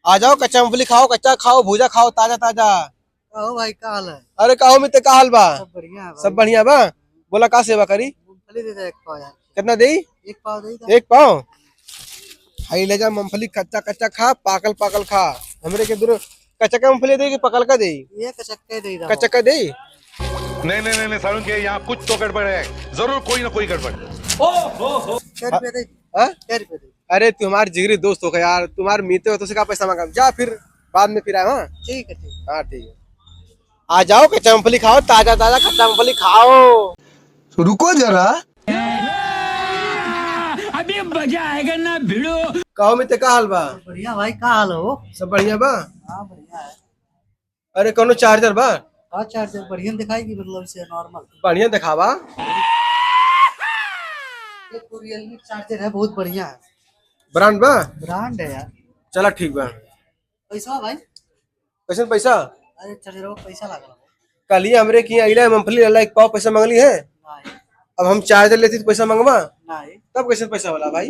आ जाओ, कच्चा मूंगफली खाओ, कच्चा खाओ, भूजा खाओ, ताजा ताजा। कहो भाई का हाल है? अरे कहो मित्र, का हाल बा? सब बढ़िया है भाई। सब बढ़िया बा। बोला का सेवा करी? मूंगफली दे दे एक पाव यार। कितना दे? एक पाव दे दे। एक पाव। हाई ले जा, मूंगफली कच्चा कच्चा खा, पाकल पाकल खा। हमरे के दूर कच्चा का मूंगफली दे कि पकल का दे? ये कचक्के दे दो। कच्चा का दे। नहीं नहीं नहीं सारुण के यहाँ कुछ तो गड़बड़ है, जरूर कोई ना कोई गड़बड़। क्या रुपये दे? हाँ? क्या रुपये दे? अरे तुम्हारे जिगरी दोस्त हो यार, तुम्हारे मीते हो तो उसका पैसा मांगा जा, फिर बाद में फिर आए। हाँ ठीक है ठीक है। हाँ ठीक है। आ जाओ, कच्चा मूंगफली खाओ, ताजा ताजा कच्चा मूंगफली खाओ। रुको जरा, अभी मजा आएगा ना भिड़ो। कहो मित्र, का हाल बा? बढ़िया भाई का हाल हो? सब बढ़िया बा। हाँ बढ़िया है। अरे कोनो चार्जर बा? का चार्जर बढ़िया दिखाएगी मतलब से नॉर्मल? बढ़िया दिखावा। एक तो रियलमी चार्जर है, बहुत बढ़िया है। ब्रांड बा? ब्रांड है यार। चला ठीक बा। पैसा भाई? कैसे पैसा? अरे चार्जर को पैसा लगा। कल ही हमरे की अइला मूंगफली अल्लाह एक पाव पैसा मांगली है। नहीं अब हम चार्जर लेती तो पैसा मांगवा, नहीं। तब कैसे पैसा वाला भाई?